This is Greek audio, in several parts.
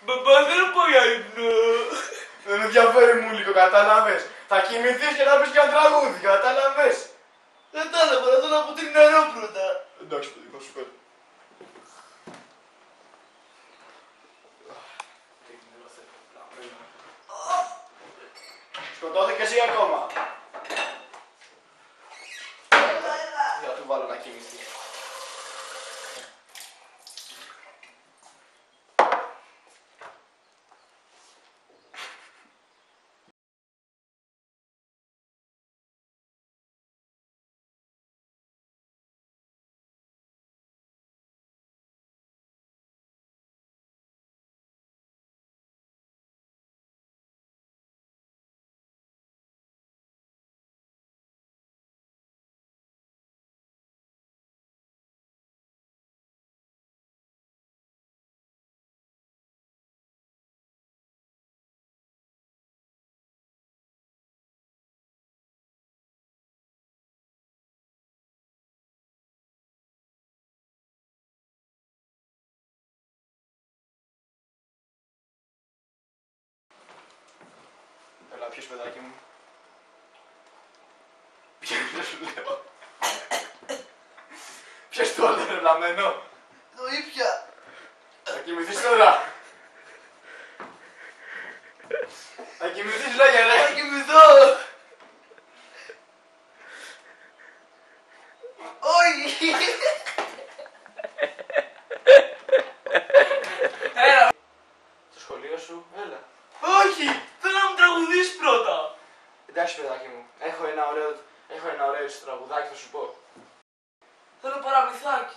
Μπαμπά, δεν πάω για ύπνο. Δεν ενδιαφέρει μου λίγο, κατάλαβες. Θα κοιμηθείς και να πεις και ένα τραγούδι, κατάλαβες. Δεν τα έλεγα, θα θέλω από την νερό πρώτα. Εντάξει, παιδί, θα σου φέρω. Σκοτώθηκε εσύ ακόμα. Για να του βάλω να κοιμηθεί. Έλα, πιες παιδάκι μου. Πιες, σου λέω. Πιες το άλλο, ρε βλαμμένο. Το ήπια. Θα κοιμηθείς τώρα. Θα κοιμηθείς, λέγε, ρε. Θα κοιμηθώ. Όχι. Έλα. Στο σχολείο σου, έλα. Όχι. Θέλω να μου τραγουδήσεις πρώτα. Εντάξει, παιδάκι μου. Έχω ένα ωραίο έτσι τραγουδάκι, θα σου πω. Θέλω παραμυθάκι.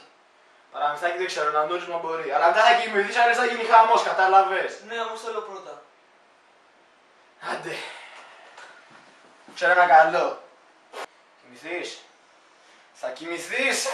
Παραμυθάκι δεν ξέρω, να νόρισμα μπορεί. Αλλά μετά θα κοιμηθείς, αν θα γίνει χαμός, κατάλαβες. Ναι, όμως θέλω πρώτα. Άντε. Ξέρω ένα καλό. Κοιμηθείς. Θα κοιμηθείς.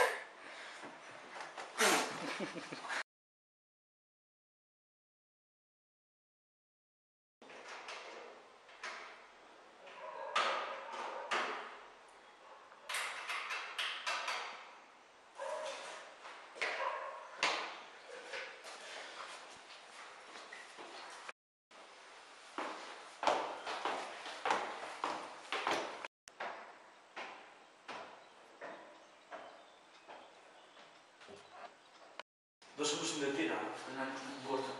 Δώσε μου συνδετήρα, αυτό είναι ανοίξουμε την πόρτα.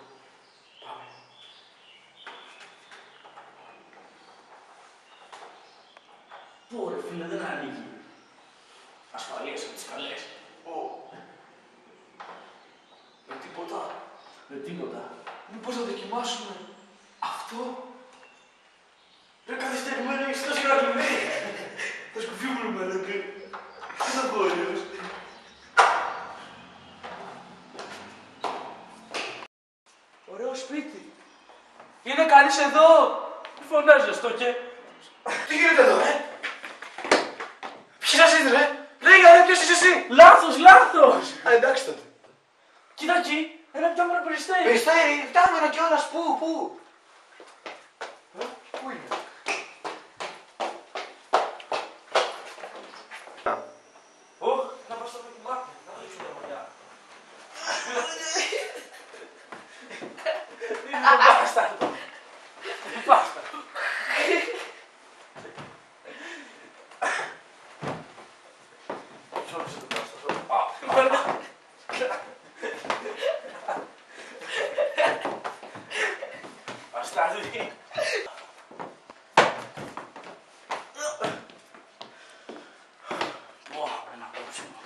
Πάμε. Πού ρε φίλε, δεν ανοίγει. Ασφαλείας από τις καλές. Με τίποτα. Με τίποτα. Μήπως να δοκιμάσουμε αυτό. Ρε καθυστερημένο, έχεις τόσο γραφημένη. Θα σκουφίβουμε ρε και. Τι θα πω αλλιώς. Ωραίο σπίτι. Είναι κανείς εδώ. Φωνάζεις το και. Τι γίνεται εδώ, Ποιος είσαι, ρε. Λέγα, ρε, ποιος είσαι εσύ. Λάθος, λάθος. Α, εντάξει τότε. Κοίτα εκεί, ένα πιάμενο περιστέρι. Περιστέρι, φτάμενα κιόλας, πού. Πού είναι. Ωχ, να πάω στο δοκιμάκι, να δείξω τα μαλλιά. Μπάστα. Μπάστα. Σώπησε το μπάστα. Μπαστάρδι. Ένα κόψιμο.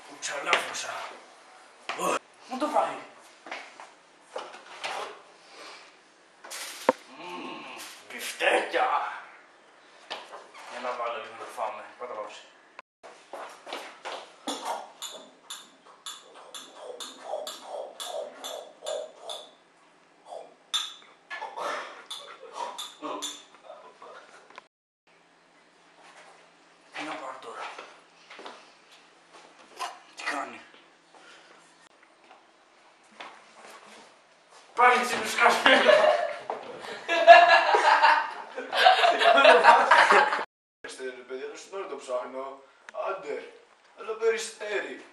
Κουτσαλάφωσα. Μου το φάει. Μπιφτέκια. Για να βάλω λίγο να φάμε. Πάτα πάψε. Τι να πάρω τώρα. Τι κάνει. Πάλι τσίπους σκασμένο. Περιστέρι, παιδί, αλλά σου τώρα το ψάχνω. Άντε, άλλο περιστέρι.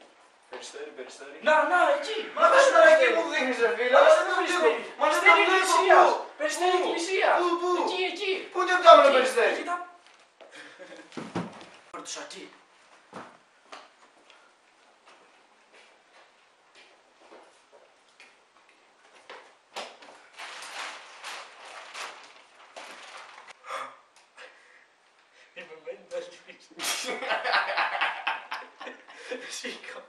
Περιστέρι, περιστέρι. Να, εκεί. Μα δεν τώρα εκεί μου δείχνεις ρε φίλε. Μα δεν τα βλέπω. Περιστέρι εκκλησία. Πού? Εκεί. Πού δεν φτάνουν περιστέρι. Κοίτα. Το σακί. Είμαι μένταλης. Σήκω.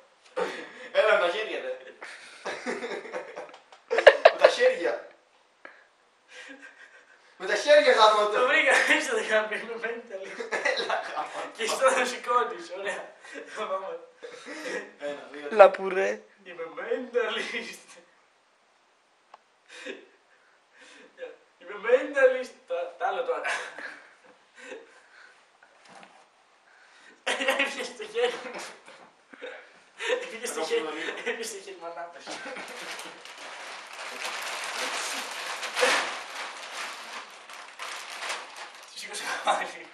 Έλα με τα χέρια ρε. Με τα χέρια. Με τα χέρια γάμο Το το. βρήκα, έτσι το είχαμε, είμαι μένταλης. Και στο να σηκώνεις, ωραία. Πάμε. Ένα, δύο. Λαπουρέ. Είμαι μένταλης. Είμαι μένταλης. Τα άλλο τώρα. Έφυγε στο χέρι μου. Έφυγε στο χέρι. Έφυγε στο χέρι μου ανάπτυξη. Τι σήκωσε πάλι.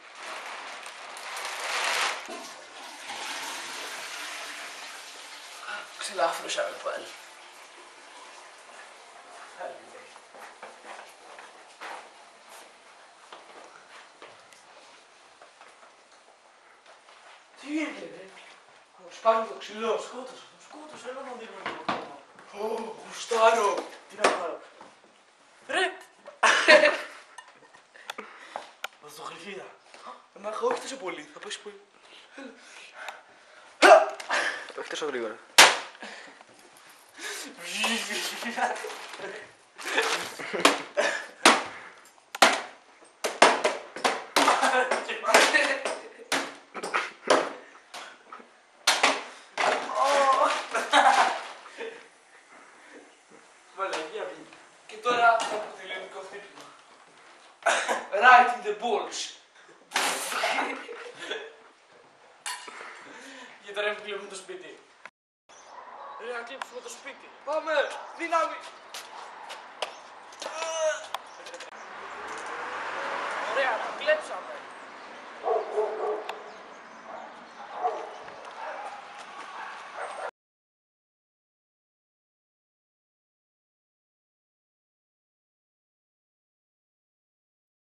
Ξελάφρωσα με πάλι. Τι έγινε ρε. Σπάνει το ξυλό. Σκότωσε, έλα να δίνουμε λίγο ακόμα. Γουστάρω. Τι να πάρω. Ρε. Βαζοχλυφίδα. Μάχα, όχι τόσο πολύ. Θα πέσει πολύ. Όχι τόσο γρήγορα. Μαλαγία βγήκε. Και τώρα θα πω το ελληνικό χτύπημα. Right in the balls. Και τώρα κλείνουμε το σπίτι. Ρε, να κλείψουμε το σπίτι. Πάμε! Δύναμη! Ωραία, το κλέψαμε.